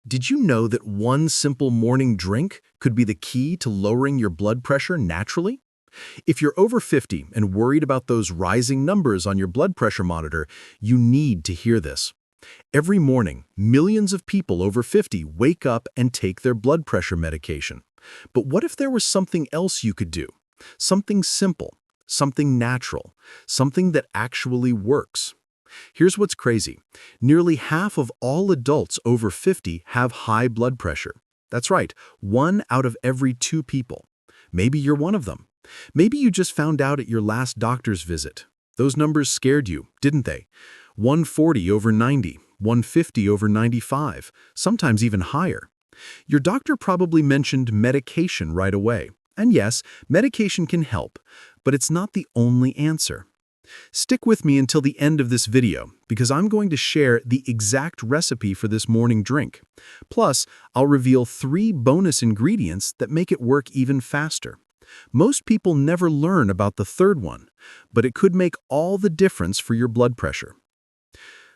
Did you know that one simple morning drink could be the key to lowering your blood pressure naturally? If you're over 50 and worried about those rising numbers on your blood pressure monitor, you need to hear this. Every morning, millions of people over 50 wake up and take their blood pressure medication. But what if there was something else you could do? Something simple, something natural, something that actually works. Here's what's crazy. Nearly half of all adults over 50 have high blood pressure. That's right, 1 out of every 2 people. Maybe you're one of them. Maybe you just found out at your last doctor's visit. Those numbers scared you, didn't they? 140 over 90, 150 over 95, sometimes even higher. Your doctor probably mentioned medication right away. And yes, medication can help, but it's not the only answer. Stick with me until the end of this video, because I'm going to share the exact recipe for this morning drink. Plus, I'll reveal 3 bonus ingredients that make it work even faster. Most people never learn about the third one, but it could make all the difference for your blood pressure.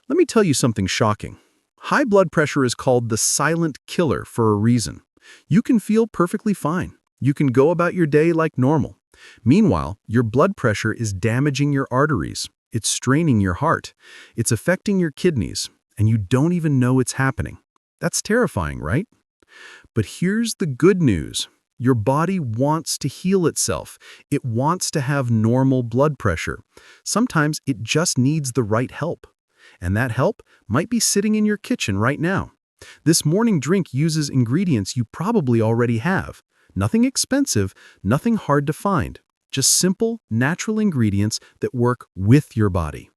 Let me tell you something shocking. High blood pressure is called the silent killer for a reason. You can feel perfectly fine. You can go about your day like normal. Meanwhile, your blood pressure is damaging your arteries, it's straining your heart, it's affecting your kidneys, and you don't even know it's happening. That's terrifying, right? But here's the good news. Your body wants to heal itself. It wants to have normal blood pressure. Sometimes it just needs the right help. And that help might be sitting in your kitchen right now. This morning drink uses ingredients you probably already have. Nothing expensive, nothing hard to find. Just simple, natural ingredients that work with your body.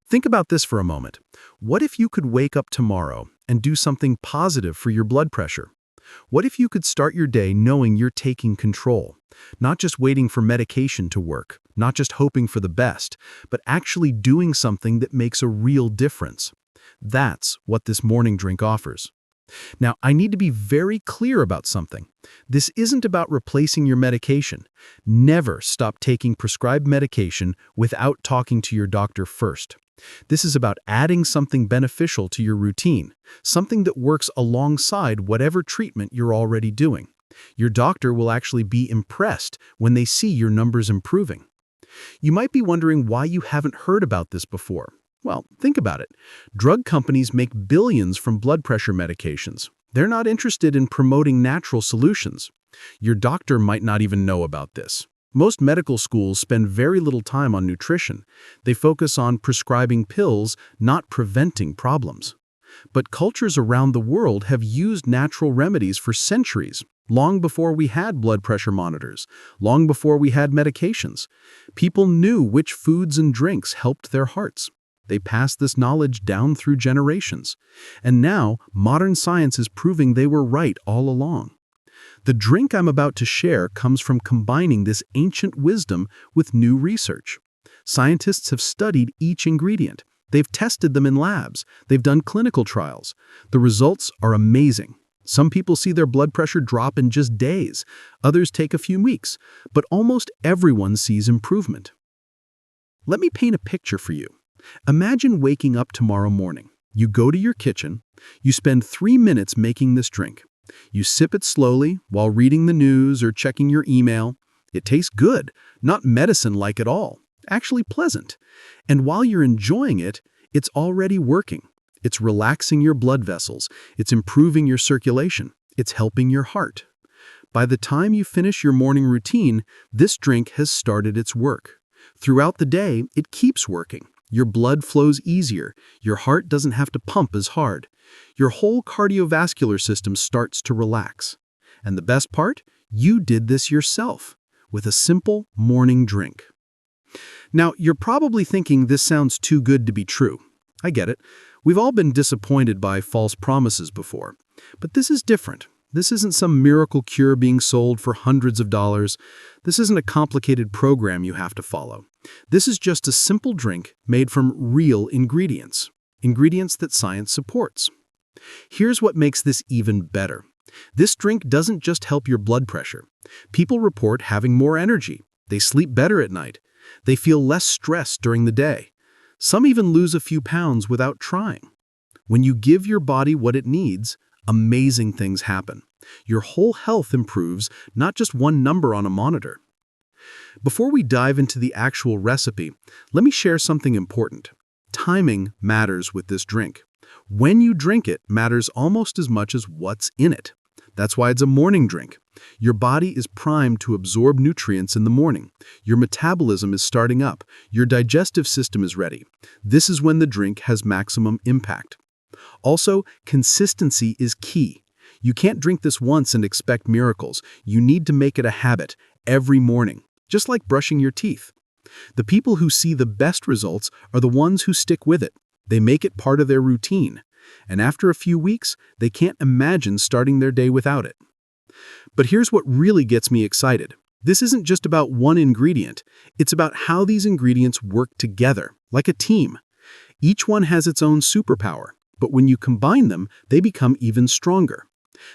Think about this for a moment. What if you could wake up tomorrow and do something positive for your blood pressure? What if you could start your day knowing you're taking control? Not just waiting for medication to work, not just hoping for the best, but actually doing something that makes a real difference. That's what this morning drink offers. Now, I need to be very clear about something. This isn't about replacing your medication. Never stop taking prescribed medication without talking to your doctor first. This is about adding something beneficial to your routine, something that works alongside whatever treatment you're already doing. Your doctor will actually be impressed when they see your numbers improving. You might be wondering why you haven't heard about this before. Well, think about it. Drug companies make billions from blood pressure medications. They're not interested in promoting natural solutions. Your doctor might not even know about this. Most medical schools spend very little time on nutrition. They focus on prescribing pills, not preventing problems. But cultures around the world have used natural remedies for centuries, long before we had blood pressure monitors, long before we had medications. People knew which foods and drinks helped their hearts. They passed this knowledge down through generations. And now, modern science is proving they were right all along. The drink I'm about to share comes from combining this ancient wisdom with new research. Scientists have studied each ingredient. They've tested them in labs. They've done clinical trials. The results are amazing. Some people see their blood pressure drop in just days. Others take a few weeks. But almost everyone sees improvement. Let me paint a picture for you. Imagine waking up tomorrow morning. You go to your kitchen. You spend 3 minutes making this drink. You sip it slowly while reading the news or checking your email. It tastes good, not medicine-like at all, actually pleasant. And while you're enjoying it, it's already working. It's relaxing your blood vessels. It's improving your circulation. It's helping your heart. By the time you finish your morning routine, this drink has started its work. Throughout the day, it keeps working. Your blood flows easier. Your heart doesn't have to pump as hard. Your whole cardiovascular system starts to relax. And the best part? You did this yourself with a simple morning drink. Now, you're probably thinking this sounds too good to be true. I get it. We've all been disappointed by false promises before. But this is different. This isn't some miracle cure being sold for hundreds of dollars. This isn't a complicated program you have to follow. This is just a simple drink made from real ingredients. Ingredients that science supports. Here's what makes this even better. This drink doesn't just help your blood pressure. People report having more energy. They sleep better at night. They feel less stressed during the day. Some even lose a few pounds without trying. When you give your body what it needs, amazing things happen. Your whole health improves, not just one number on a monitor. Before we dive into the actual recipe, let me share something important. Timing matters with this drink. When you drink it matters almost as much as what's in it. That's why it's a morning drink. Your body is primed to absorb nutrients in the morning. Your metabolism is starting up. Your digestive system is ready. This is when the drink has maximum impact. Also, consistency is key. You can't drink this once and expect miracles. You need to make it a habit every morning, just like brushing your teeth. The people who see the best results are the ones who stick with it. They make it part of their routine. And after a few weeks, they can't imagine starting their day without it. But here's what really gets me excited. This isn't just about one ingredient. It's about how these ingredients work together, like a team. Each one has its own superpower, but when you combine them, they become even stronger.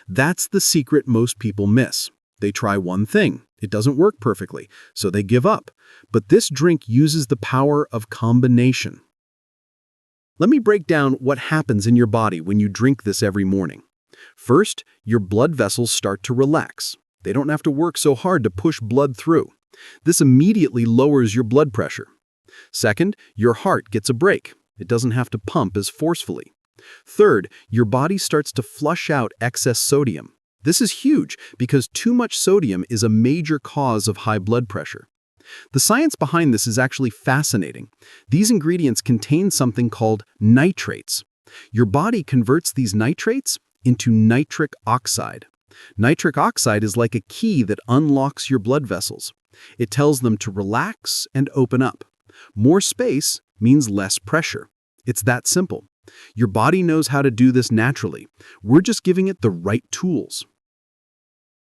That's the secret most people miss. They try one thing. It doesn't work perfectly, so they give up. But this drink uses the power of combination. Let me break down what happens in your body when you drink this every morning. First, your blood vessels start to relax. They don't have to work so hard to push blood through. This immediately lowers your blood pressure. Second, your heart gets a break. It doesn't have to pump as forcefully. Third, your body starts to flush out excess sodium. This is huge because too much sodium is a major cause of high blood pressure. The science behind this is actually fascinating. These ingredients contain something called nitrates. Your body converts these nitrates into nitric oxide. Nitric oxide is like a key that unlocks your blood vessels. It tells them to relax and open up. More space means less pressure. It's that simple. Your body knows how to do this naturally. We're just giving it the right tools.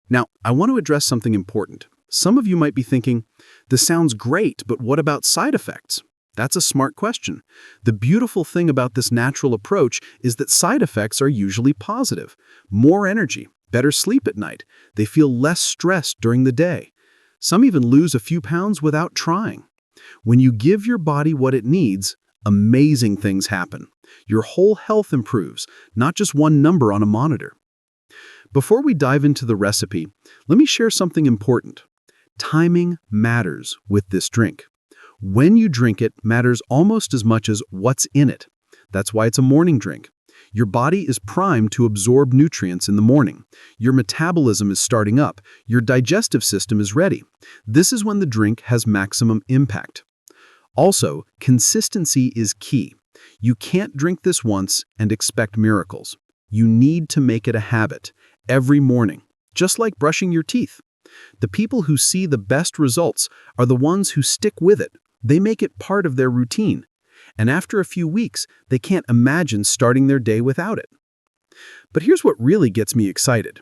Now, I want to address something important. Some of you might be thinking, this sounds great, but what about side effects? That's a smart question. The beautiful thing about this natural approach is that side effects are usually positive. More energy, better sleep at night. They feel less stressed during the day. Some even lose a few pounds without trying. When you give your body what it needs, amazing things happen. Your whole health improves, not just one number on a monitor. Before we dive into the recipe, let me share something important. Timing matters with this drink. When you drink it matters almost as much as what's in it. That's why it's a morning drink. Your body is primed to absorb nutrients in the morning. Your metabolism is starting up. Your digestive system is ready. This is when the drink has maximum impact. Also, consistency is key. You can't drink this once and expect miracles. You need to make it a habit every morning, just like brushing your teeth. The people who see the best results are the ones who stick with it. They make it part of their routine. And after a few weeks, they can't imagine starting their day without it. But here's what really gets me excited.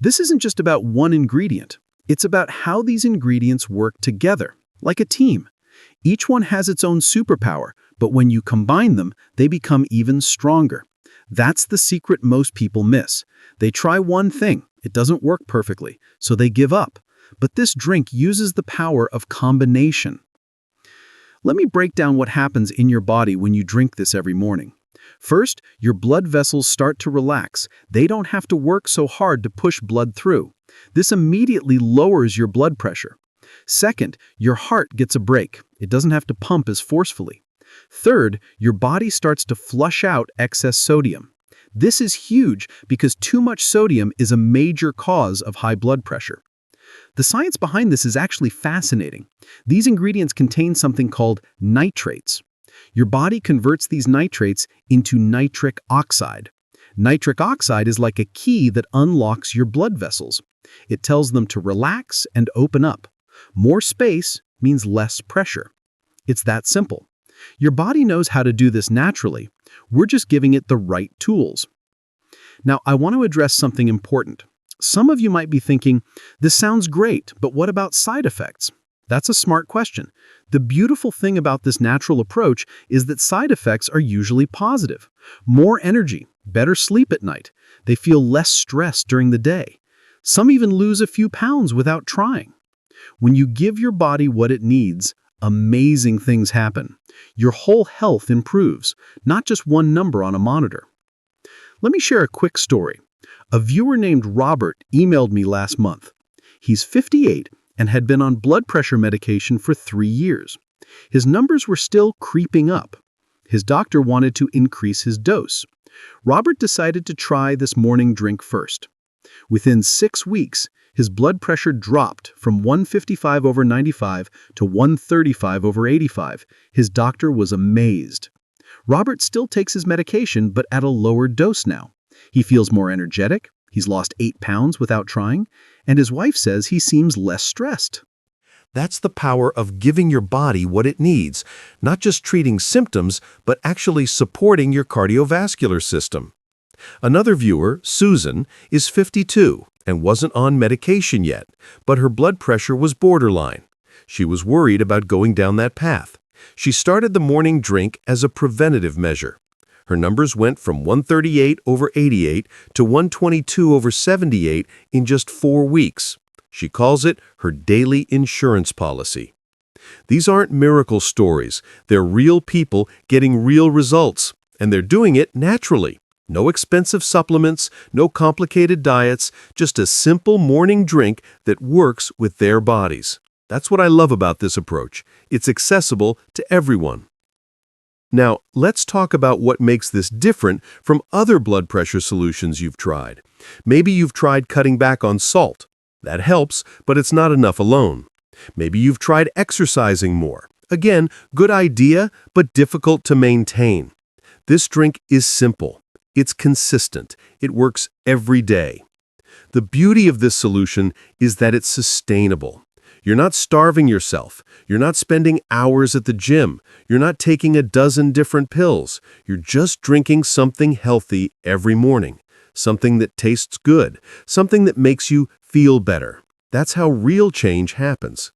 This isn't just about one ingredient. It's about how these ingredients work together, like a team. Each one has its own superpower, but when you combine them, they become even stronger. That's the secret most people miss. They try one thing. It doesn't work perfectly, so they give up. But this drink uses the power of combination. Let me break down what happens in your body when you drink this every morning. First, your blood vessels start to relax. They don't have to work so hard to push blood through. This immediately lowers your blood pressure. Second, your heart gets a break. It doesn't have to pump as forcefully. Third, your body starts to flush out excess sodium. This is huge because too much sodium is a major cause of high blood pressure. The science behind this is actually fascinating. These ingredients contain something called nitrates. Your body converts these nitrates into nitric oxide. Nitric oxide is like a key that unlocks your blood vessels. It tells them to relax and open up. More space means less pressure. It's that simple. Your body knows how to do this naturally. We're just giving it the right tools. Now, I want to address something important. Some of you might be thinking, this sounds great, but what about side effects? That's a smart question. The beautiful thing about this natural approach is that side effects are usually positive. More energy, better sleep at night. They feel less stressed during the day. Some even lose a few pounds without trying. When you give your body what it needs, amazing things happen. Your whole health improves, not just one number on a monitor. Let me share a quick story. A viewer named Robert emailed me last month. He's 58 and had been on blood pressure medication for 3 years. His numbers were still creeping up. His doctor wanted to increase his dose. Robert decided to try this morning drink first. Within 6 weeks, his blood pressure dropped from 155/95 to 135/85. His doctor was amazed. Robert still takes his medication, but at a lower dose now. He feels more energetic, he's lost 8 pounds without trying, and his wife says he seems less stressed. That's the power of giving your body what it needs, not just treating symptoms, but actually supporting your cardiovascular system. Another viewer, Susan, is 52 and wasn't on medication yet, but her blood pressure was borderline. She was worried about going down that path. She started the morning drink as a preventative measure. Her numbers went from 138/88 to 122/78 in just 4 weeks. She calls it her daily insurance policy. These aren't miracle stories. They're real people getting real results, and they're doing it naturally. No expensive supplements, no complicated diets, just a simple morning drink that works with their bodies. That's what I love about this approach. It's accessible to everyone. Now, let's talk about what makes this different from other blood pressure solutions you've tried. Maybe you've tried cutting back on salt. That helps, but it's not enough alone. Maybe you've tried exercising more. Again, good idea, but difficult to maintain. This drink is simple. It's consistent. It works every day. The beauty of this solution is that it's sustainable. You're not starving yourself. You're not spending hours at the gym. You're not taking a dozen different pills. You're just drinking something healthy every morning. Something that tastes good. Something that makes you feel better. That's how real change happens.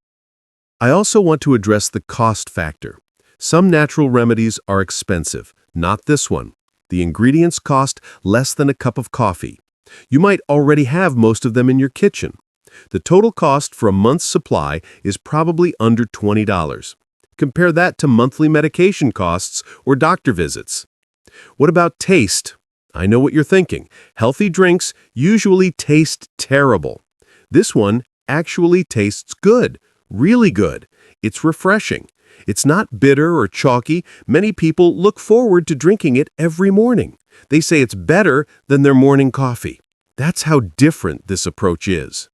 I also want to address the cost factor. Some natural remedies are expensive. Not this one. The ingredients cost less than a cup of coffee. You might already have most of them in your kitchen. The total cost for a month's supply is probably under $20. Compare that to monthly medication costs or doctor visits. What about taste? I know what you're thinking. Healthy drinks usually taste terrible. This one actually tastes good, really good. It's refreshing. It's not bitter or chalky. Many people look forward to drinking it every morning. They say it's better than their morning coffee. That's how different this approach is.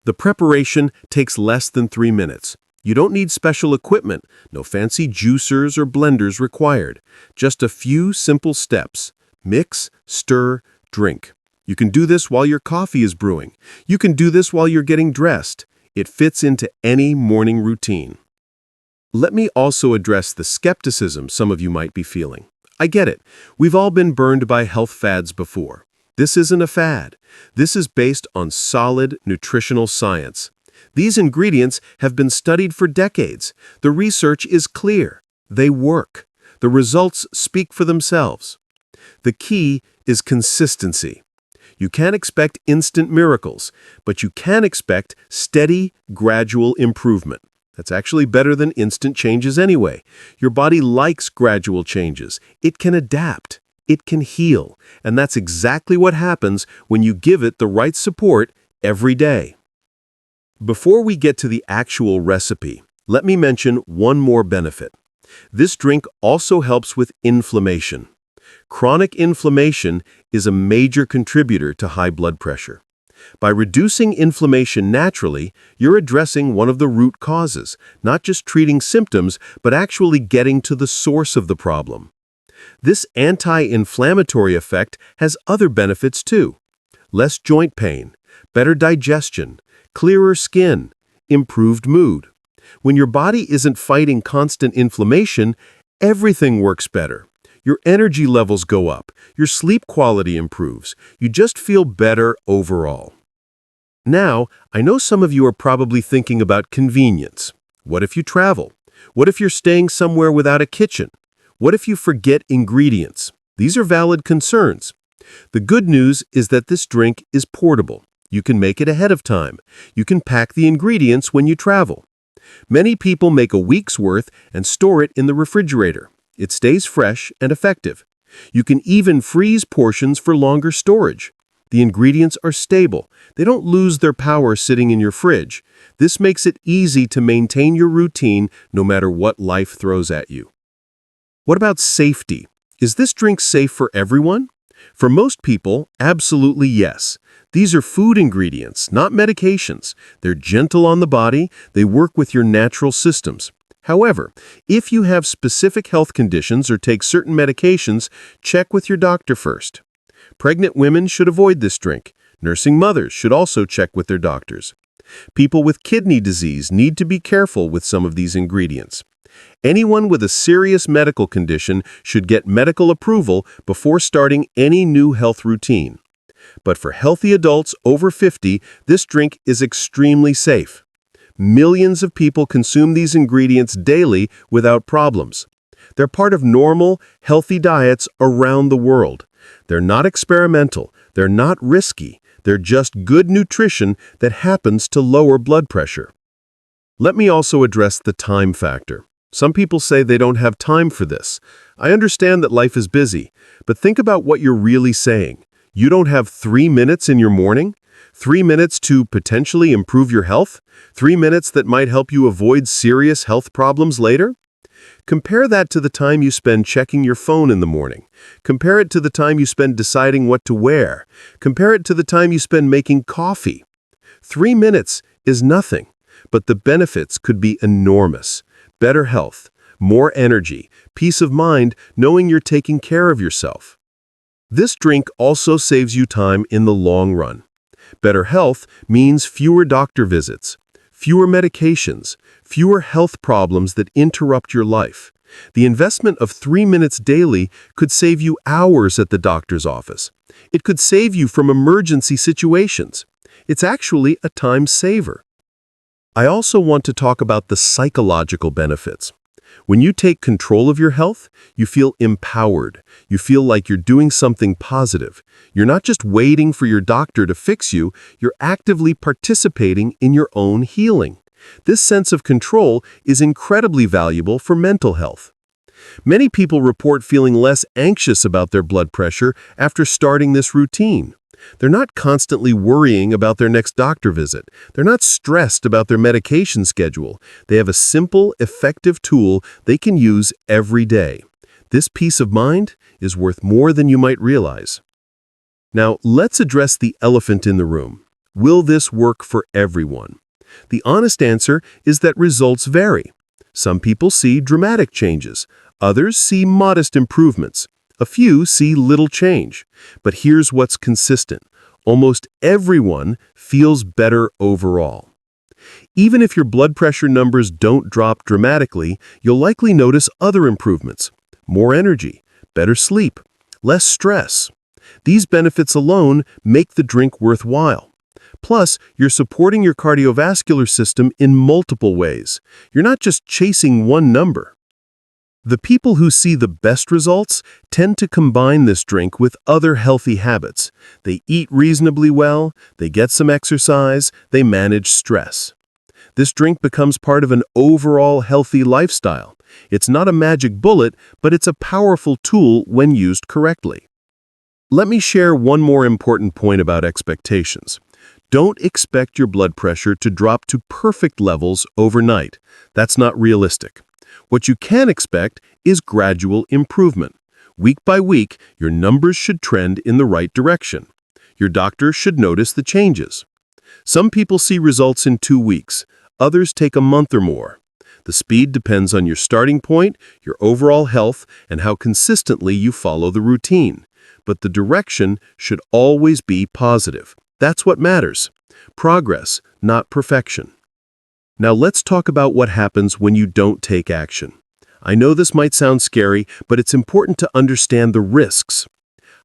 The preparation takes less than 3 minutes. You don't need special equipment, no fancy juicers or blenders required. Just a few simple steps. Mix, stir, drink. You can do this while your coffee is brewing. You can do this while you're getting dressed. It fits into any morning routine. Let me also address the skepticism some of you might be feeling. I get it. We've all been burned by health fads before. This isn't a fad. This is based on solid nutritional science. These ingredients have been studied for decades. The research is clear. They work. The results speak for themselves. The key is consistency. You can't expect instant miracles, but you can expect steady, gradual improvement. That's actually better than instant changes anyway. Your body likes gradual changes. It can adapt. It can heal. And that's exactly what happens when you give it the right support every day. Before we get to the actual recipe, let me mention one more benefit. This drink also helps with inflammation. Chronic inflammation is a major contributor to high blood pressure. By reducing inflammation naturally, you're addressing one of the root causes, not just treating symptoms, but actually getting to the source of the problem. This anti-inflammatory effect has other benefits too. Less joint pain, better digestion, clearer skin, improved mood. When your body isn't fighting constant inflammation, everything works better. Your energy levels go up, your sleep quality improves, you just feel better overall. Now, I know some of you are probably thinking about convenience. What if you travel? What if you're staying somewhere without a kitchen? What if you forget ingredients? These are valid concerns. The good news is that this drink is portable. You can make it ahead of time. You can pack the ingredients when you travel. Many people make a week's worth and store it in the refrigerator. It stays fresh and effective. You can even freeze portions for longer storage. The ingredients are stable. They don't lose their power sitting in your fridge. This makes it easy to maintain your routine no matter what life throws at you. What about safety? Is this drink safe for everyone? For most people, absolutely yes. These are food ingredients, not medications. They're gentle on the body, they work with your natural systems. However, if you have specific health conditions or take certain medications, check with your doctor first. Pregnant women should avoid this drink. Nursing mothers should also check with their doctors. People with kidney disease need to be careful with some of these ingredients. Anyone with a serious medical condition should get medical approval before starting any new health routine. But for healthy adults over 50, this drink is extremely safe. Millions of people consume these ingredients daily without problems. They're part of normal, healthy diets around the world. They're not experimental, they're not risky, they're just good nutrition that happens to lower blood pressure. Let me also address the time factor. Some people say they don't have time for this. I understand that life is busy, but think about what you're really saying. You don't have 3 minutes in your morning? 3 minutes to potentially improve your health? 3 minutes that might help you avoid serious health problems later? Compare that to the time you spend checking your phone in the morning. Compare it to the time you spend deciding what to wear. Compare it to the time you spend making coffee. 3 minutes is nothing, but the benefits could be enormous. Better health, more energy, peace of mind knowing you're taking care of yourself. This drink also saves you time in the long run. Better health means fewer doctor visits, fewer medications, fewer health problems that interrupt your life. The investment of 3 minutes daily could save you hours at the doctor's office. It could save you from emergency situations. It's actually a time saver. I also want to talk about the psychological benefits. When you take control of your health, you feel empowered. You feel like you're doing something positive. You're not just waiting for your doctor to fix you, you're actively participating in your own healing. This sense of control is incredibly valuable for mental health. Many people report feeling less anxious about their blood pressure after starting this routine. They're not constantly worrying about their next doctor visit. They're not stressed about their medication schedule. They have a simple, effective tool they can use every day. This peace of mind is worth more than you might realize. Now, let's address the elephant in the room. Will this work for everyone? The honest answer is that results vary. Some people see dramatic changes. Others see modest improvements. A few see little change. But here's what's consistent. Almost everyone feels better overall. Even if your blood pressure numbers don't drop dramatically, you'll likely notice other improvements. More energy, better sleep, less stress. These benefits alone make the drink worthwhile. Plus, you're supporting your cardiovascular system in multiple ways. You're not just chasing one number. The people who see the best results tend to combine this drink with other healthy habits. They eat reasonably well, they get some exercise, they manage stress. This drink becomes part of an overall healthy lifestyle. It's not a magic bullet, but it's a powerful tool when used correctly. Let me share one more important point about expectations. Don't expect your blood pressure to drop to perfect levels overnight. That's not realistic. What you can expect is gradual improvement. Week by week, your numbers should trend in the right direction. Your doctor should notice the changes. Some people see results in 2 weeks. Others take a month or more. The speed depends on your starting point, your overall health, and how consistently you follow the routine. But the direction should always be positive. That's what matters. Progress, not perfection. Now let's talk about what happens when you don't take action. I know this might sound scary, but it's important to understand the risks.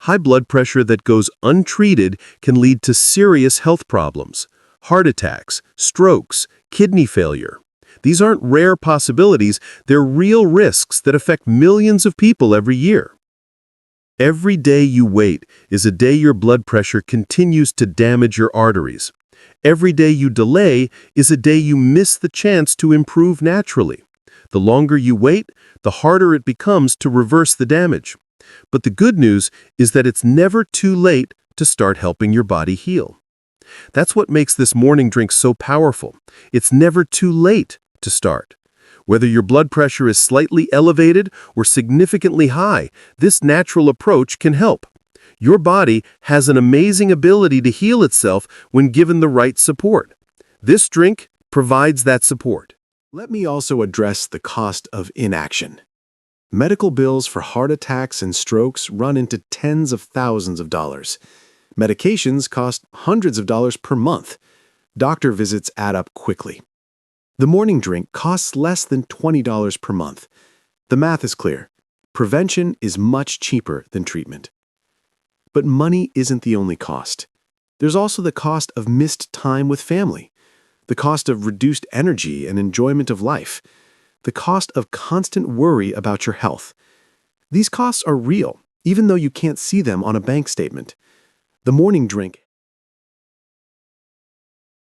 High blood pressure that goes untreated can lead to serious health problems. Heart attacks, strokes, kidney failure. These aren't rare possibilities, they're real risks that affect millions of people every year. Every day you wait is a day your blood pressure continues to damage your arteries. Every day you delay is a day you miss the chance to improve naturally. The longer you wait, the harder it becomes to reverse the damage. But the good news is that it's never too late to start helping your body heal. That's what makes this morning drink so powerful. It's never too late to start. Whether your blood pressure is slightly elevated or significantly high, this natural approach can help. Your body has an amazing ability to heal itself when given the right support. This drink provides that support. Let me also address the cost of inaction. Medical bills for heart attacks and strokes run into tens of thousands of dollars. Medications cost hundreds of dollars per month. Doctor visits add up quickly. The morning drink costs less than $20 per month. The math is clear. Prevention is much cheaper than treatment. But money isn't the only cost. There's also the cost of missed time with family, the cost of reduced energy and enjoyment of life, the cost of constant worry about your health. These costs are real, even though you can't see them on a bank statement. The morning drink